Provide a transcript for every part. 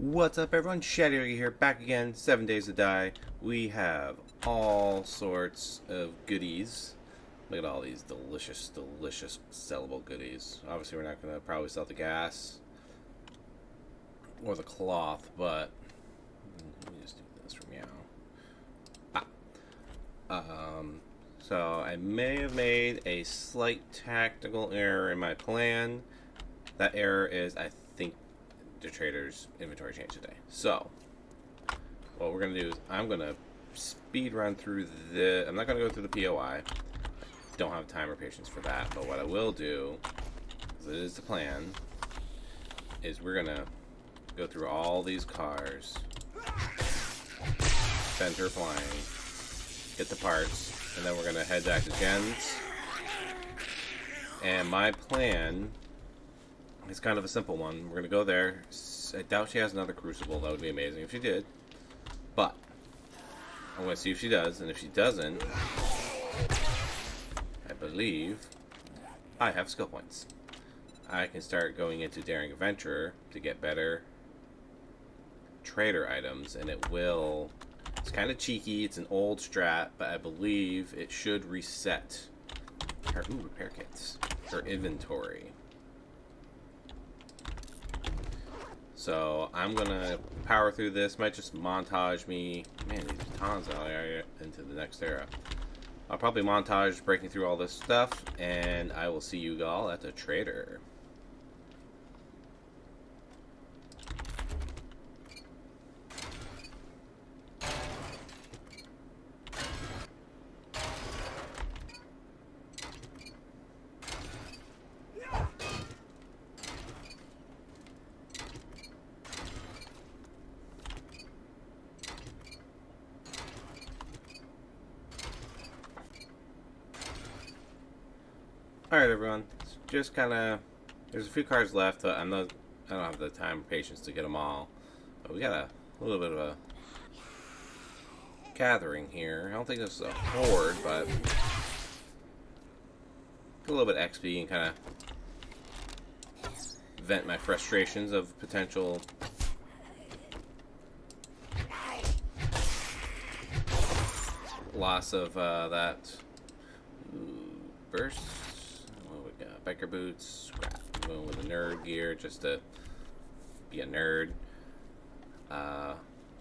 What's up, everyone? Shaddy here, back again. 7 Days to Die. We have all sorts of goodies. Look at all these delicious, delicious sellable goodies. Obviously, we're not going to probably sell the gas or the cloth, but let me just do this for meow. So I may have made a slight tactical error in my plan. That error is, I think, the trader's inventory change today. So what we're gonna do is I'm gonna speed run through the. I'm not gonna go through the POI. Don't have time or patience for that. But what I will do, because it is the plan, is we're gonna go through all these cars, send her flying, get the parts, and then we're gonna head back to Jen's. And my plan is kind of a simple one. We're gonna go there. I doubt she has another crucible. That would be amazing if she did. But I'm gonna see if she does, and if she doesn't, I believe I have skill points. I can start going into Daring Adventurer to get better trader items, and it will. It's kind of cheeky. It's an old strat, but I believe it should reset her repair kits, her inventory. So I'm gonna power through this. Might just montage me. Man, these batons out there into the next era. I'll probably montage breaking through all this stuff, and I will see you all at the trader. Alright, everyone. Just kind of. There's a few cars left. I don't have the time or patience to get them all. But we got a little bit of a gathering here. I don't think this is a horde, but a little bit XP and kind of vent my frustrations of potential loss of that burst. Biker boots, scrap. I'm going with the nerd gear just to be a nerd. But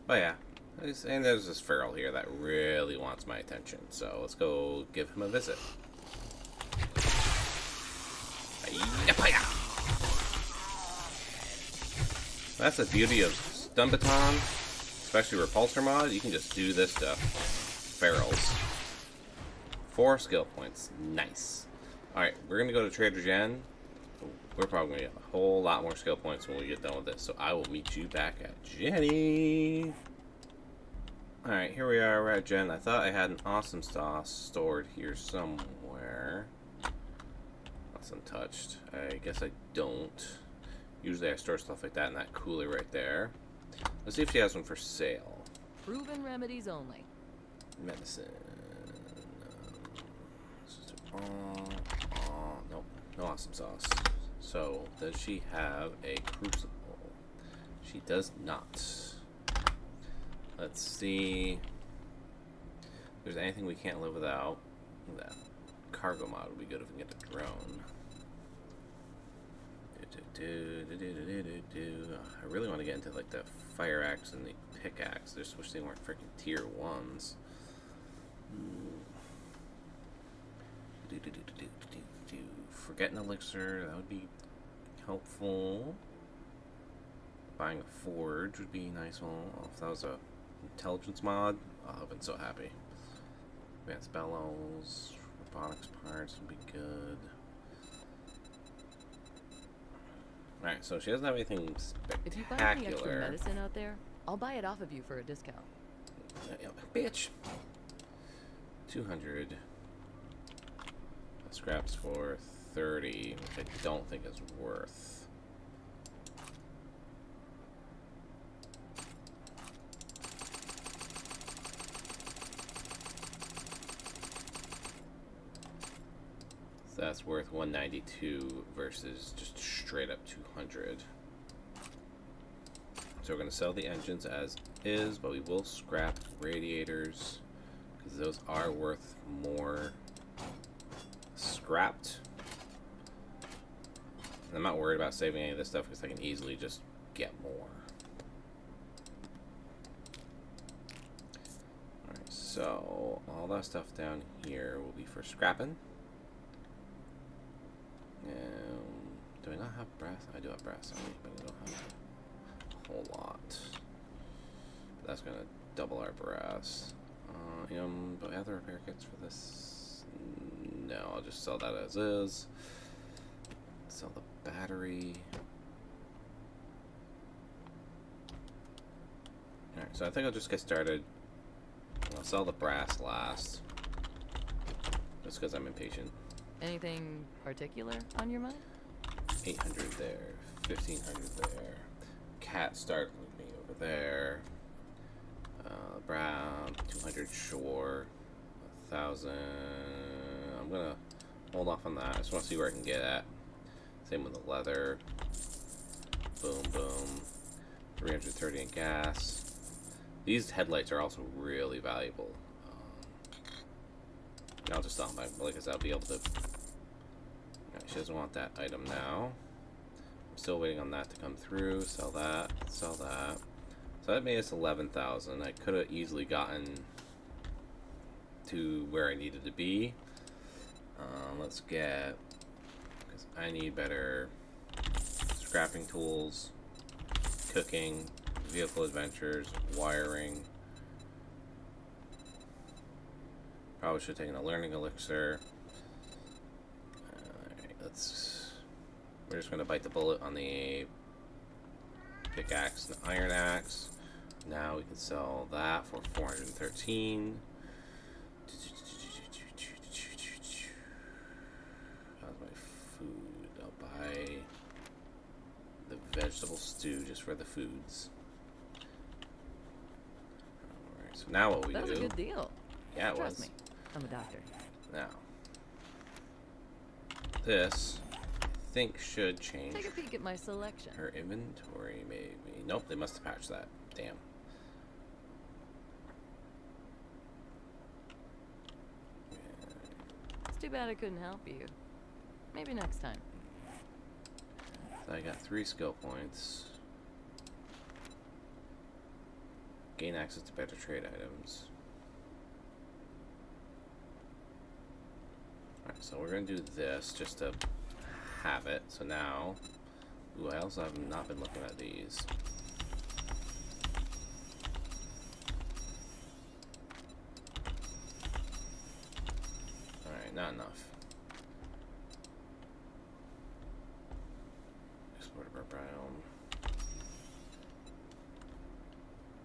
yeah. And there's this feral here that really wants my attention. So let's go give him a visit. That's the beauty of stun baton, especially repulsor mod. You can just do this stuff. Ferals. 4 skill points. Nice. Alright, we're going to go to Trader Jen. We're probably going to get a whole lot more skill points when we get done with this. So I will meet you back at Jenny. Alright, here we are. We're at Jen. I thought I had an awesome sauce stored here somewhere. That's untouched. I guess I don't. Usually I store stuff like that in that cooler right there. Let's see if she has one for sale. Proven remedies only. Medicine. Nope, no awesome sauce. So, does she have a crucible? She does not. Let's see if there's anything we can't live without. That cargo mod would be good if we can get a drone. I really want to get into like the fire axe and the pickaxe. I just wish they weren't freaking tier 1s. Forget an elixir, that would be helpful. Buying a forge would be a nice one. Oh, if that was a intelligence mod, I'll have been so happy. Advanced bellows, robotics parts would be good. Alright, so she doesn't have anything spectacular. If you find any extra medicine out there, I'll buy it off of you for a discount. Bitch! 200. Scraps for 30, which I don't think is worth. So that's worth 192 versus just straight up 200. So we're going to sell the engines as is, but we will scrap radiators because those are worth more scrapped. And I'm not worried about saving any of this stuff because I can easily just get more. Alright, so all that stuff down here will be for scrapping. Do I not have brass? I do have brass on me, but I don't have a whole lot. That's gonna double our brass. Do I have the repair kits for this? No, I'll just sell that as is. Sell the battery. Alright, so I think I'll just get started. I'll sell the brass last. Just because I'm impatient. Anything particular on your mind? 800 there, 1500 there. Cat start with me over there. Brown, 200 shore, 1,000. I'm gonna hold off on that. I just want to see where I can get at. Same with the leather. Boom, boom. 330 in gas. These headlights are also really valuable. I'll just sell them. Like I said, I'll be able to. She doesn't want that item now. I'm still waiting on that to come through. Sell that. Sell that. So that made us 11,000. I could have easily gotten to where I needed to be. Let's get. Because I need better scrapping tools, cooking, vehicle adventures, wiring. Probably should have taken a learning elixir. We're just gonna bite the bullet on the pickaxe and the iron axe. Now we can sell that for 413. How's my food? I'll buy the vegetable stew just for the foods. Alright, so now what we do. That was a good deal. Yeah, it was. Trust me, I'm a doctor. Now, this, I think, should change. Take a peek at my selection. Her inventory, maybe. Nope, they must have patched that. Damn. It's too bad I couldn't help you. Maybe next time. So I got 3 skill points. Gain access to better trade items. Alright, so we're going to do this just to have it. So now, ooh, I also have not been looking at these. Alright, not enough. Export of our biome.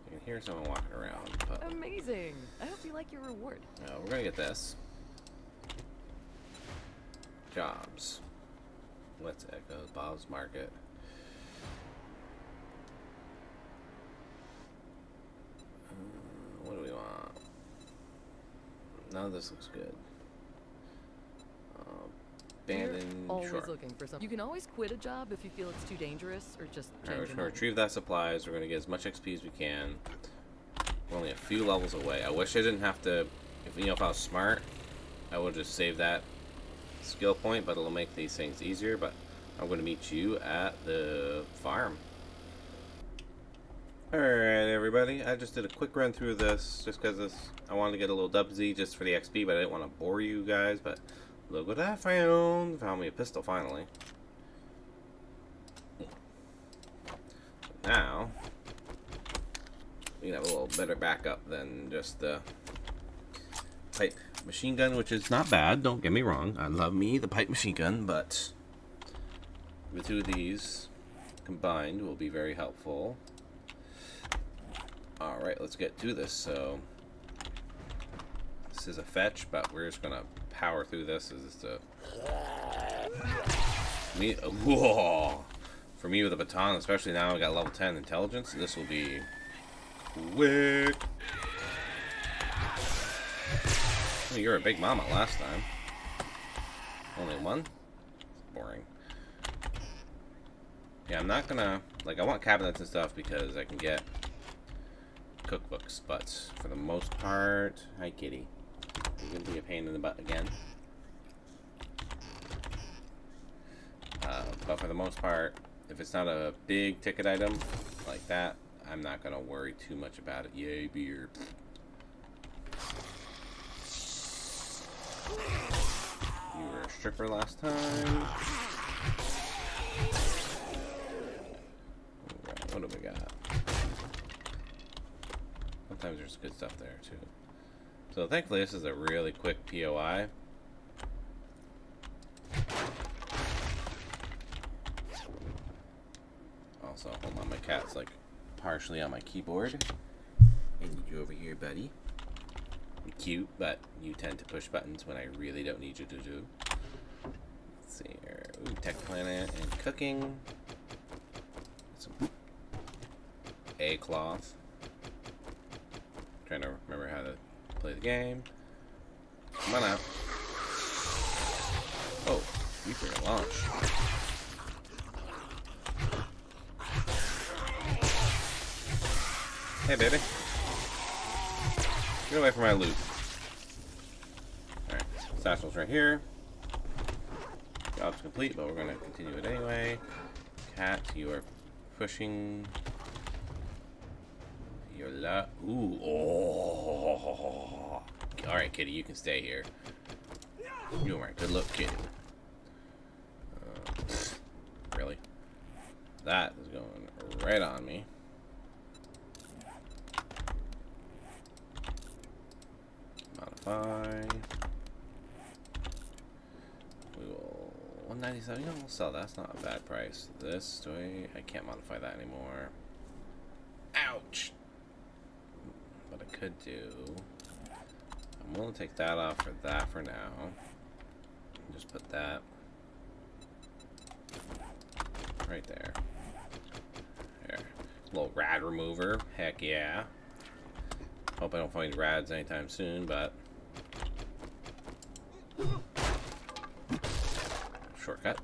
You can hear someone walking around. But Amazing! I hope you like your reward. we're going to get this. Jobs. Let's echo Bob's Market. What do we want? None of this looks good. Abandoned. You're always Sure. looking for something. You can always quit a job if you feel it's too dangerous, or just Alright, change we're your just gonna mind. retrieve that supplies. We're gonna get as much XP as we can. We're only a few levels away. I wish I didn't have to. If I was smart, I would just save that skill point, but it'll make these things easier. But I'm going to meet you at the farm. Alright, everybody. I just did a quick run through this just because I wanted to get a little dubsy just for the XP, but I didn't want to bore you guys. But look what I found. Found me a pistol finally. Now, we can have a little better backup than just the pipe machine gun, which is not bad, don't get me wrong. I love me the pipe machine gun, but the two of these combined will be very helpful. Alright, let's get to this. So this is a fetch, but we're just gonna power through this. Is just a me whoa. For me with a baton, especially now I got level 10 intelligence, this will be quick. Oh, you're a big mama last time. Only one? Boring. Yeah, I'm not gonna, like, I want cabinets and stuff because I can get cookbooks, but for the most part, hi kitty, you're gonna be a pain in the butt again. But for the most part, if it's not a big ticket item like that, I'm not gonna worry too much about it. Yay, beer. You were a stripper last time. What do we got? Sometimes there's good stuff there too. So thankfully this is a really quick POI. Also, hold on, my cat's like partially on my keyboard. I need you over here, buddy. You're cute, but you tend to push buttons when I really don't need you to do. Let's see here. Ooh, Tech Planet and cooking. Some A cloth. Trying to remember how to play the game. Come on out. Oh, you freaking launch. Hey, baby. Get away from my loot. Alright, satchel's right here. Job's complete, but we're going to continue it anyway. Cat, you are pushing your Ooh, oh. Alright, kitty, you can stay here. You are a good look, kitty. Really? That is going right on me. Modify. We will 197. You know, we'll sell that. That's not a bad price. This, I can't modify that anymore. Ouch! What I could do, I'm willing to take that off for that for now. Just put that right there. There. Little rad remover. Heck yeah. Hope I don't find rads anytime soon, but shortcut.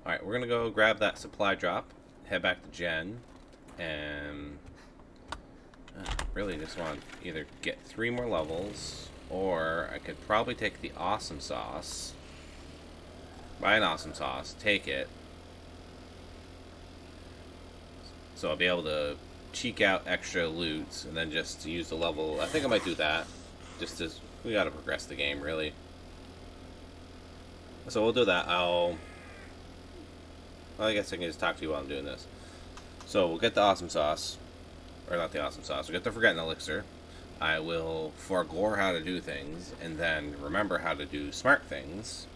Alright, we're gonna go grab that supply drop, head back to Jen, and really just want to either get 3 more levels, or I could probably take the awesome sauce, buy an awesome sauce, take it, so I'll be able to cheek out extra loots and then just use the level. I think I might do that, just as we gotta progress the game, really. So we'll do that. Well, I guess I can just talk to you while I'm doing this. So we'll get the awesome sauce, or not the awesome sauce, we'll get the Forgotten Elixir. I will forego how to do things and then remember how to do smart things,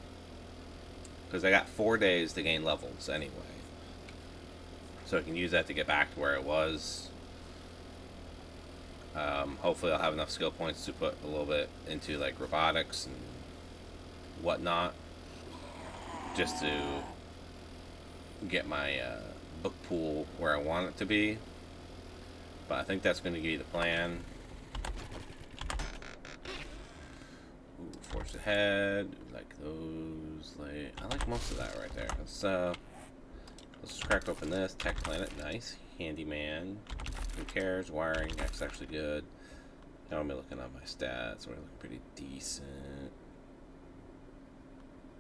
because I got 4 days to gain levels anyway. So I can use that to get back to where it was. Hopefully I'll have enough skill points to put a little bit into like robotics and whatnot, just to get my book pool where I want it to be. But I think that's going to be the plan. Ooh, force ahead, like those. I like most of that right there. Let's crack open this. Tech Planet, nice. Handyman, who cares? Wiring, that's actually good. Now I'm looking at my stats. We're looking pretty decent.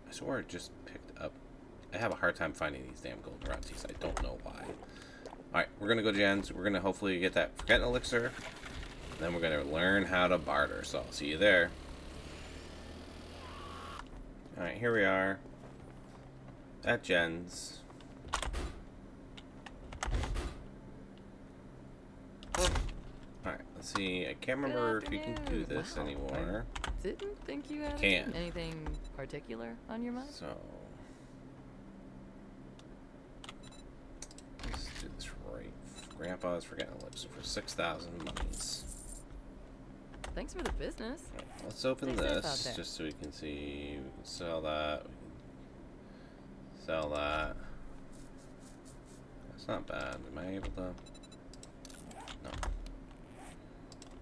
I swear I just picked up. I have a hard time finding these damn golden rotsies. I don't know why. Alright, we're gonna go to Jen's. We're gonna hopefully get that Forgotten Elixir. And then we're gonna learn how to barter. So I'll see you there. Alright, here we are. At Jen's. Alright, let's see. I can't remember if you can do this anymore. I didn't think you had Can't. anything particular on your mind. So let's do this right. Grandpa's Forgotten Elixir for 6,000 monies. Thanks for the business. Right, let's open Stay safe out this there. just so we can see. We can sell that. We can sell that. That's not bad. Am I able to? No.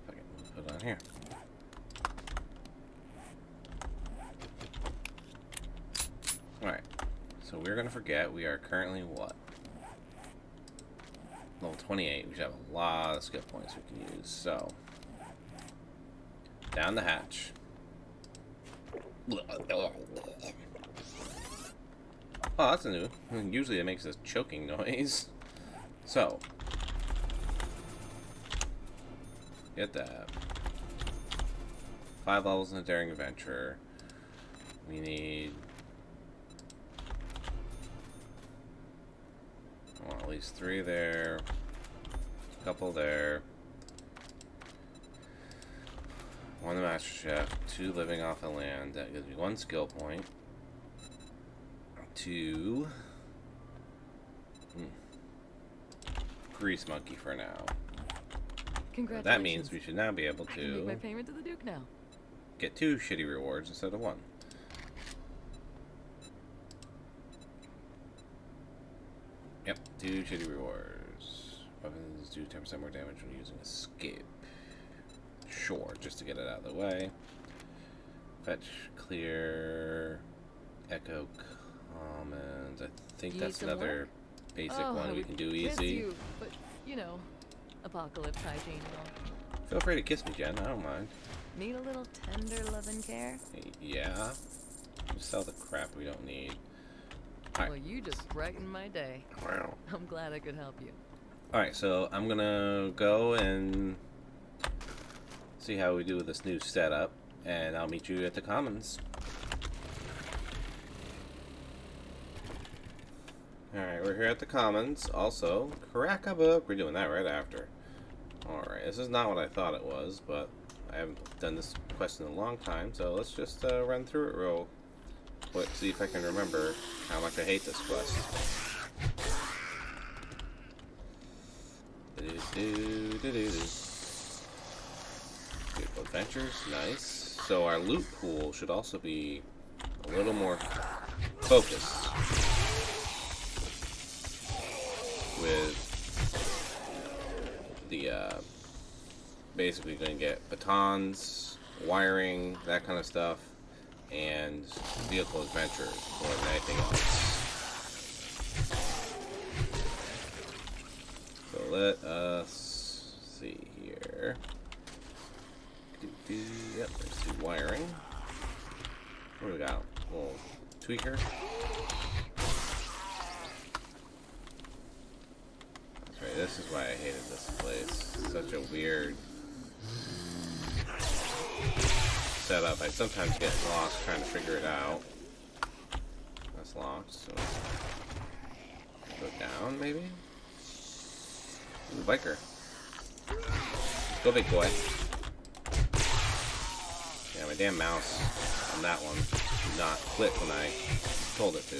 If I can put it on here. Alright. So we're going to forget we are currently what? 28. We should have a lot of skill points we can use. So, down the hatch. Oh, that's a new. Usually it makes this choking noise. So, get that. 5 levels in a daring adventure. We need at least 3 there. A couple there. 1 the master chef. 2 living off the land. That gives me 1 skill point. 2 grease monkey for now. Congratulations. That means we should now be able I can make my to payment to the Duke now. get 2 shitty rewards instead of 1. Yep, 2 shitty rewards. Weapons do 10% more damage when using escape. Sure, just to get it out of the way. Fetch, clear, echo commons. I think You that's need some another work? basic Oh, one I we would can do kiss easy. you, but, you know, apocalypse hygiene and all. Feel free to kiss me, Jen. I don't mind. Need a little tender loving care? Yeah. Just sell the crap we don't need. Alright. Well, you just brightened my day. Wow. I'm glad I could help you. Alright, so I'm gonna go and see how we do with this new setup, and I'll meet you at the commons. Alright, we're here at the commons. Also, crack a book. We're doing that right after. Alright, this is not what I thought it was, but I haven't done this quest in a long time, so let's just run through it real quick, see if I can remember how much I hate this quest. Beautiful adventures, nice. So our loot pool should also be a little more focused with the basically going to get batons, wiring, that kind of stuff, and vehicle adventures more than anything else. So let us see here. Yep, let's do wiring. What do we got? A little tweaker. That's right, this is why I hated this place. Such a weird setup. I sometimes get lost trying to figure it out. That's locked, so go down maybe? Ooh, biker. Go big boy. Yeah, my damn mouse on that one did not click when I told it to.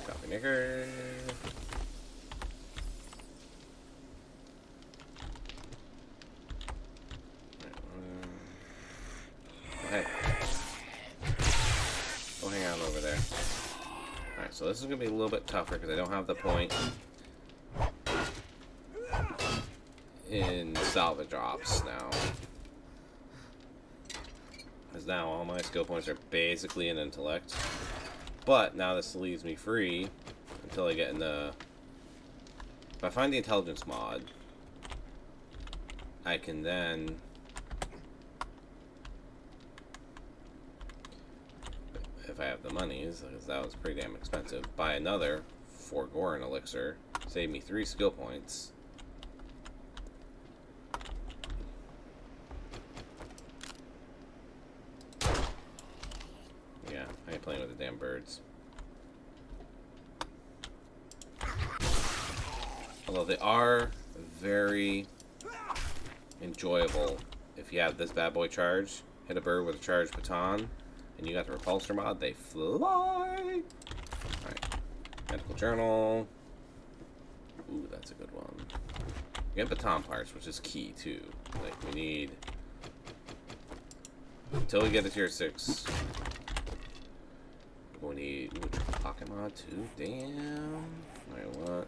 Coffee maker. Hey. Go hang out over there. Alright, so this is going to be a little bit tougher because I don't have the point in salvage ops now. Because now all my skill points are basically in intellect. But now this leaves me free until I get in the... If I find the intelligence mod, I can then... if I have the monies, because that was pretty damn expensive, buy another Forgoren elixir, save me 3 skill points. Yeah, I ain't playing with the damn birds. Although they are very enjoyable if you have this bad boy charged. Hit a bird with a charged baton, and you got the repulsor mod, they fly! Alright. Medical journal. Ooh, that's a good one. Get baton parts, which is key, too. Like, we need... until we get to tier 6. We need... ooh, triple pocket mod, too. Damn. Alright, what?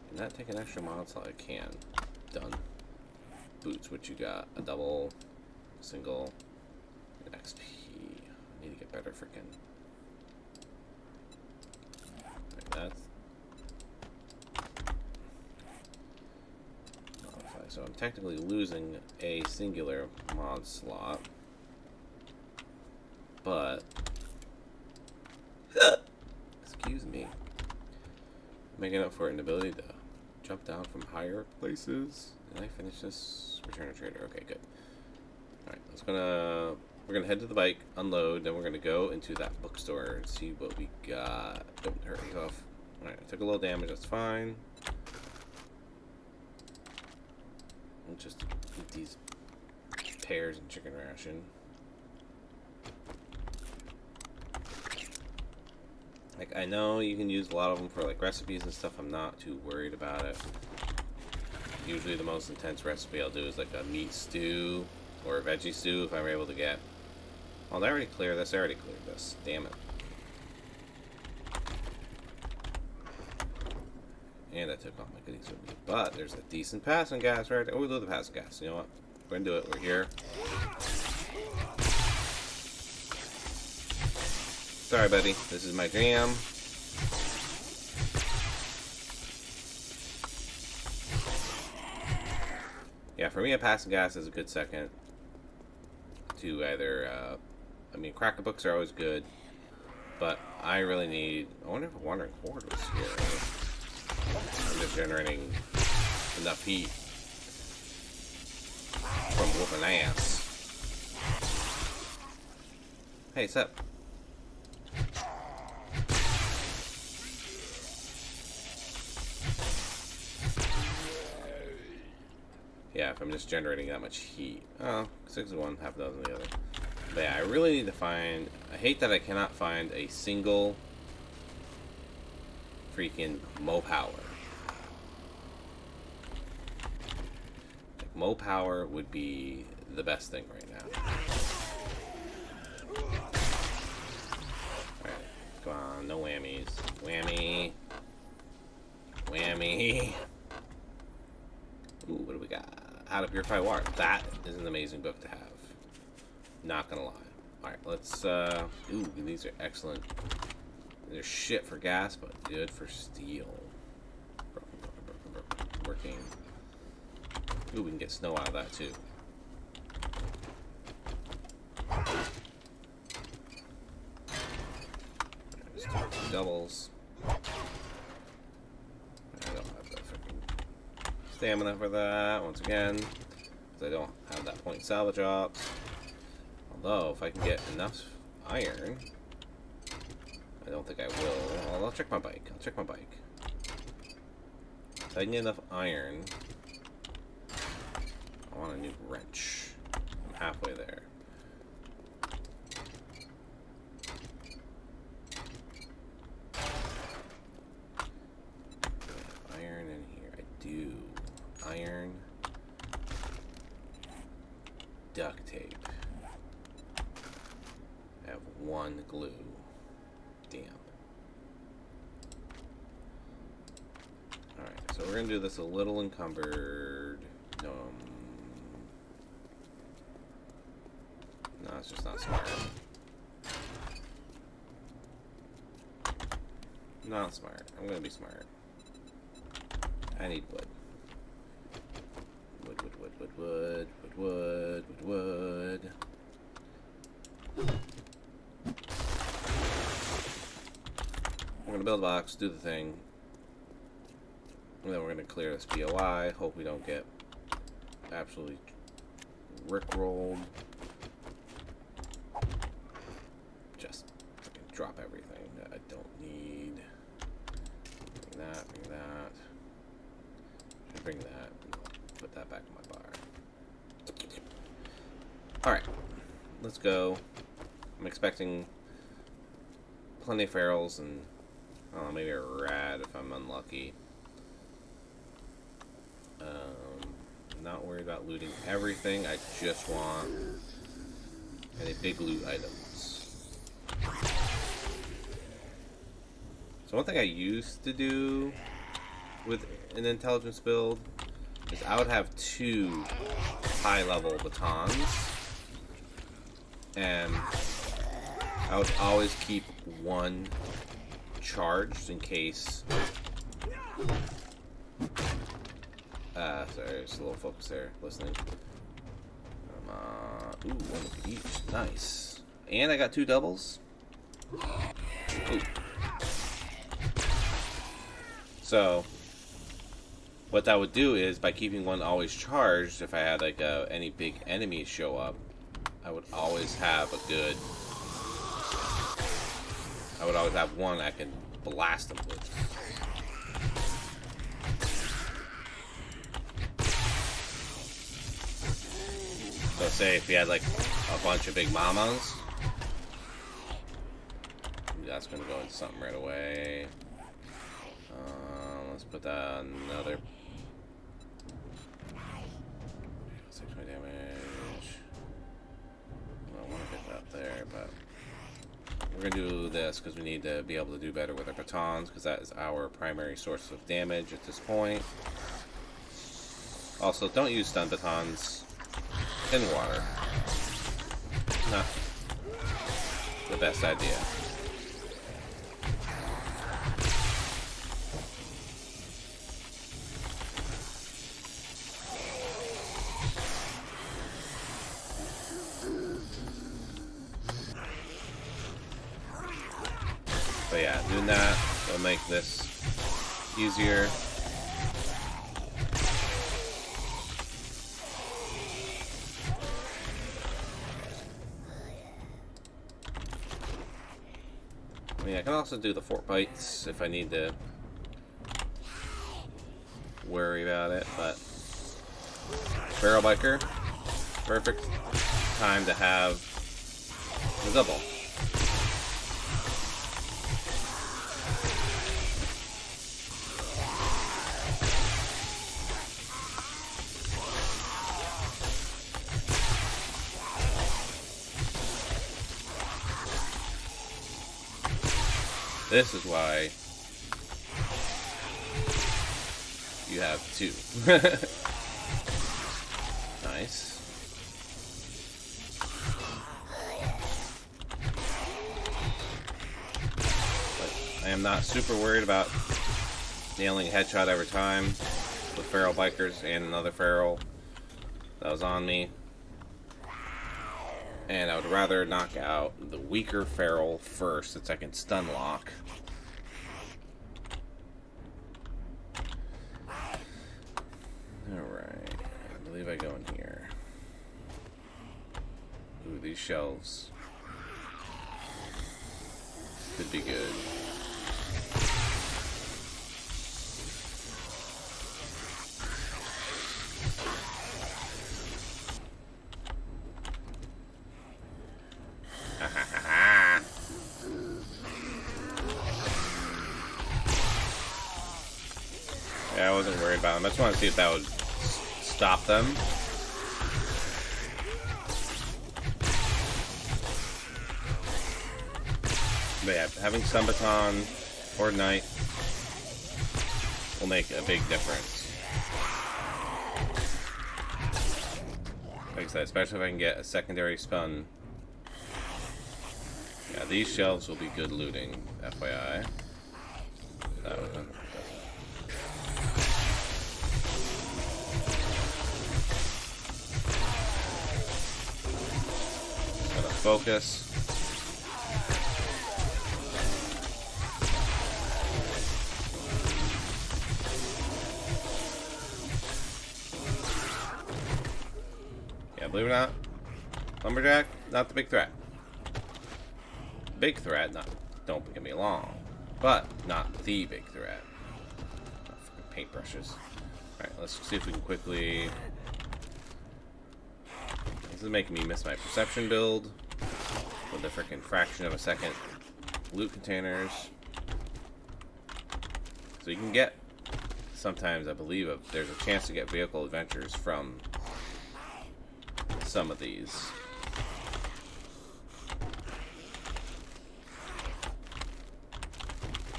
Can that take an extra mod slot? I can. Done. Boots, what you got? A double, single, XP. I need to get better freaking. Like that. so I'm technically losing a singular mod slot. But... excuse me. Making up for an ability to jump down from higher places. Did I finish this? Return to trader. Okay, good. Alright, we're gonna head to the bike, unload, then we're gonna go into that bookstore and see what we got. Don't hurt yourself. Alright, I took a little damage, that's fine. I'll just eat these pears and chicken ration. Like, I know you can use a lot of them for like recipes and stuff. I'm not too worried about it. Usually the most intense recipe I'll do is like a meat stew or a veggie stew if I'm able to get. Oh, did I already clear this? I already cleared this. Damn it. And I took all my goodies with me. But there's a decent passing gas right there. Oh, we love the passing gas. You know what? We're gonna do it. We're here. Sorry, buddy. This is my jam. Yeah, for me, a passing gas is a good second to either, I mean, cracker books are always good, but I really need, I wonder if a wandering horde was here. I'm just generating enough heat from whooping ass. Hey, sup? Yeah, if I'm just generating that much heat. Oh, 6 of one, half a dozen of the other. But yeah, I really need to find... I hate that I cannot find a single freaking Mo Power. Like, Mo Power would be the best thing right now. Alright, come on, no whammies. Whammy. Whammy. Ooh, what do we got? How to Purify Water. That is an amazing book to have. Not gonna lie. Alright, let's, ooh, these are excellent. They're shit for gas, but good for steel. Working. Ooh, we can get snow out of that, too. Let's do some doubles. I don't have that freaking stamina for that, once again. Because I don't have that point salvage ops. Although, if I can get enough iron... I don't think I will. Well, I'll check my bike. I'll check my bike. If I can get enough iron... I want a new wrench. I'm halfway there. Iron in here. I do. Iron. Duct tape. I have 1 glue. Damn. Alright, so we're gonna do this a little encumbered. No, it's just not smart. Not smart. I'm gonna be smart. I need wood. Wood, wood, wood, wood, wood, wood, wood, wood, wood. We're gonna build a box, do the thing, and then we're gonna clear this POI. Hope we don't get absolutely rickrolled. Just freaking drop everything that I don't need. Bring that, bring that. Bring that. Put that back in my bar. Alright, let's go. I'm expecting plenty of ferals and maybe a rat if I'm unlucky. I'm not worried about looting everything. I just want any big loot items. So one thing I used to do with an intelligence build is I would have 2 high-level batons, and I would always keep 1 charged in case Sorry, just a little focus there, listening. Ooh, one of each. Nice. And I got 2 doubles. Ooh. So, what that would do is, by keeping one always charged, if I had like any big enemies show up, I would always have a good... I would always have one I can blast them with. So say if you had like a bunch of big mamas, that's gonna go into something right away. Let's put that on another. 6 point damage. I don't want to get that there, but we're gonna do this because we need to be able to do better with our batons, because that is our primary source of damage at this point. Also, don't use stun batons in water. Not the best idea. But yeah, doing that will make this easier. I mean, I can also do the fort bites if I need to worry about it, but barrel biker, perfect time to have the double. This is why you have 2. Nice. But I am not super worried about nailing a headshot every time with feral bikers and another feral that was on me. And I would rather knock out the weaker feral first, since I can stun lock. Alright, I believe I go in here. Ooh, these shelves could be good. Yeah, I wasn't worried about them. I just want to see if that would stop them. But yeah, having stun baton or knight will make a big difference. Like I said, especially if I can get a secondary stun. Yeah, these shelves will be good looting, FYI. That was focus. Yeah, believe it or not, lumberjack, not the big threat. Big threat, not, don't get me wrong, but not the big threat. Oh, fucking paintbrushes. Alright, let's see if we can quickly... This is making me miss my perception build with the freaking fraction of a second loot containers. So you can get, sometimes I believe there's a chance to get vehicle adventures from some of these.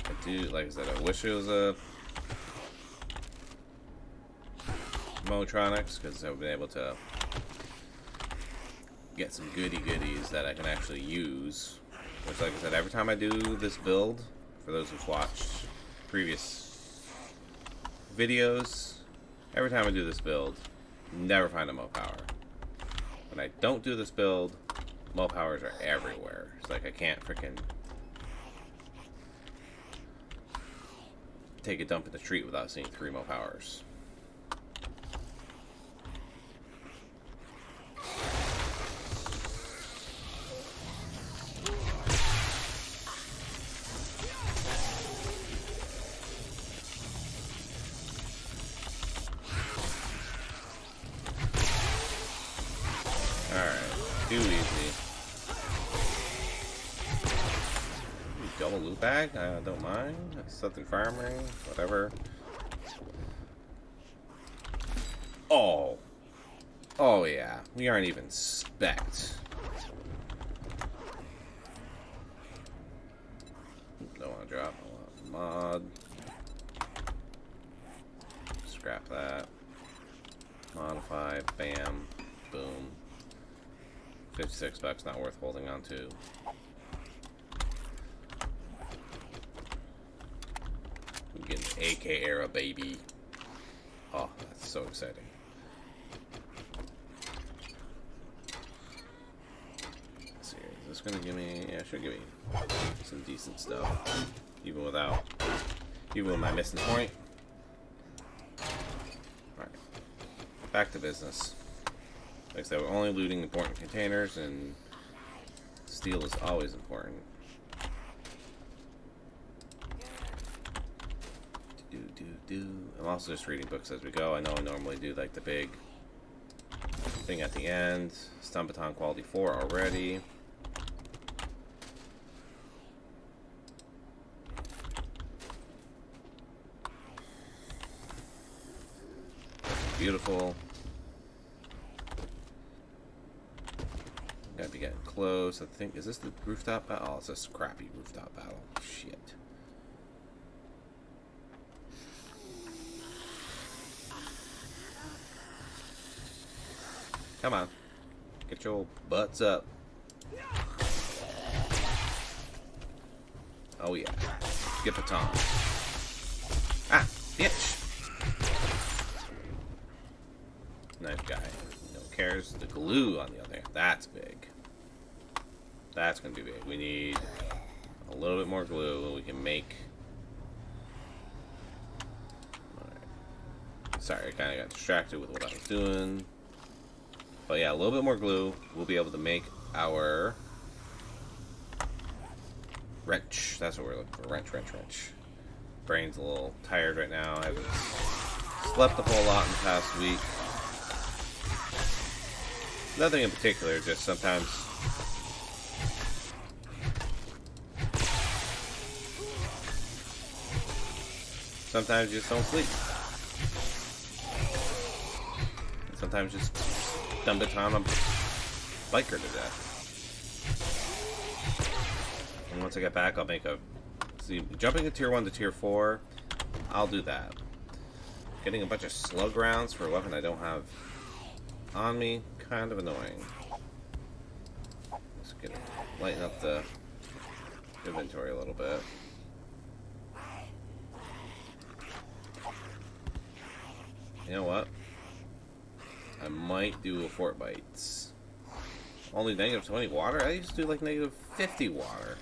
I do, like I said, I wish it was a Motronics, because I would have been able to get some goodies that I can actually use. Which, like I said, every time I do this build, for those who've watched previous videos, Every time I do this build, never find a Mo Power. When I don't do this build, Mo Powers are everywhere. It's like I can't freaking take a dump in the street without seeing 3 Mo Powers. Too easy. Double loot bag? I don't mind. Something farming, whatever. Oh. Oh yeah. We aren't even spec'd. Don't want to drop. I want mod. Scrap that. Modify. Bam. Boom. $56, not worth holding on to. I'm getting AK era, baby. Oh, that's so exciting. Let's see, is this gonna give me? Yeah, it should give me some decent stuff, even with my missing point. All right, back to business. Like I said, we're only looting important containers, and steel is always important. I'm also just reading books as we go. I know I normally do like the big thing at the end. Stun Baton quality 4 already. Beautiful. Gotta be getting close. I think, is this the rooftop battle? Oh, it's this crappy rooftop battle. Shit. Come on. Get your butts up. Oh yeah. Get baton. Ah, bitch. Nice guy. No cares. The glue on the other hand. That's big. That's gonna be big. We need a little bit more glue and we can make. Alright. Sorry, I kinda got distracted with what I was doing. But yeah, a little bit more glue. We'll be able to make our wrench. That's what we're looking for. Wrench. Brain's a little tired right now. I haven't slept a whole lot in the past week. Nothing in particular, just sometimes you just don't sleep. And sometimes just stun baton a biker to death. And once I get back, I'll make a... See, jumping to tier 1 to tier 4, I'll do that. Getting a bunch of slug rounds for a weapon I don't have on me, kind of annoying. Just gonna lighten up the inventory a little bit. You know what? I might do a Fort Bites. Only -20 water? I used to do like -50 water.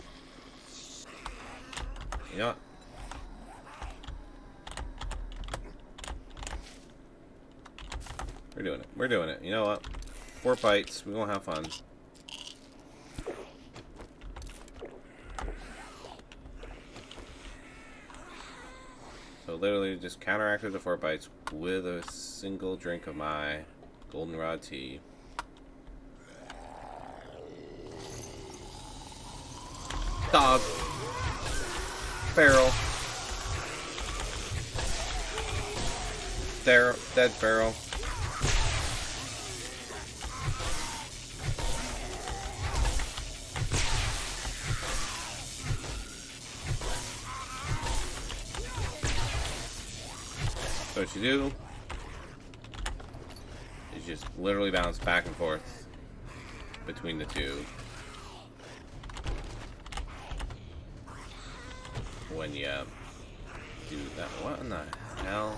You know what? We're doing it. You know what? 4 bites. We're gonna have fun. So literally just counteracted the 4 bites with a single drink of my goldenrod tea. Dog. Barrel. There. Dead barrel. So what you do is just literally bounce back and forth between the two. When you do that, what in the hell?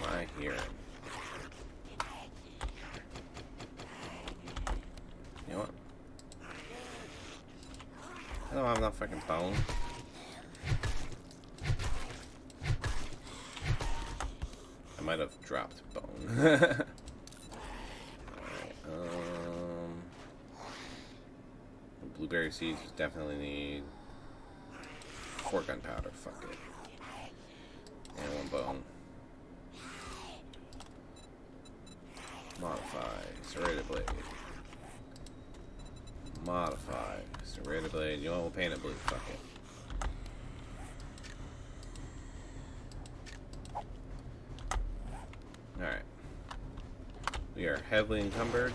am I hearing? You know what? I don't have enough freaking bone. I might have dropped bone. Alright, blueberry seeds definitely need 4 gunpowder. Fuck it. And 1 bone. Modify. Serrated blade. Modify. Serrated blade. You know what? We'll paint it blue. Fuck it. Alright. We are heavily encumbered.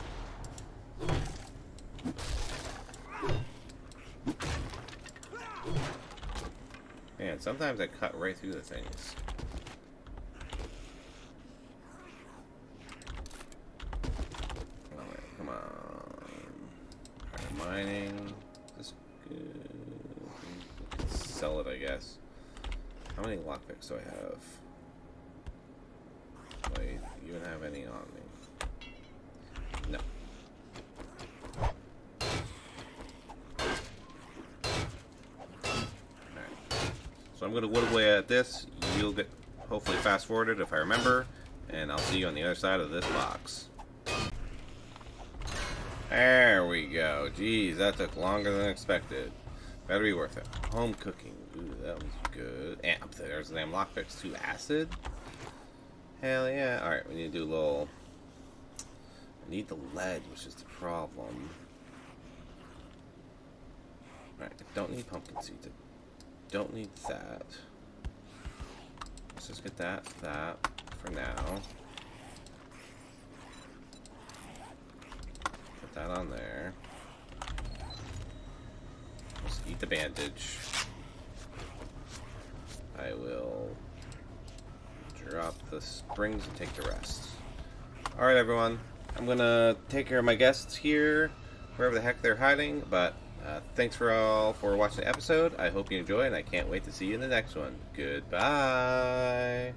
Man, sometimes I cut right through the things. Alright, come on. Alright, mining. This is good. We can sell it, I guess. How many lockpicks do I have? Wait, you don't have any on me. No. So I'm going to whittle away at this. You'll get hopefully fast forwarded if I remember. And I'll see you on the other side of this box. There we go. Jeez, that took longer than expected. Better be worth it. Home cooking. Ooh, that was good. And up there's the damn lockpicks. 2 acid. Hell yeah. Alright, we need to do a little... I need the lead, which is the problem. Alright, I don't need pumpkin seeds. Don't need that. Let's just get that for now. Put that on there. Just eat the bandage. I will drop the springs and take the rest. Alright everyone, I'm gonna take care of my guests here, wherever the heck they're hiding, but thanks for watching the episode. I hope you enjoy, and I can't wait to see you in the next one. Goodbye.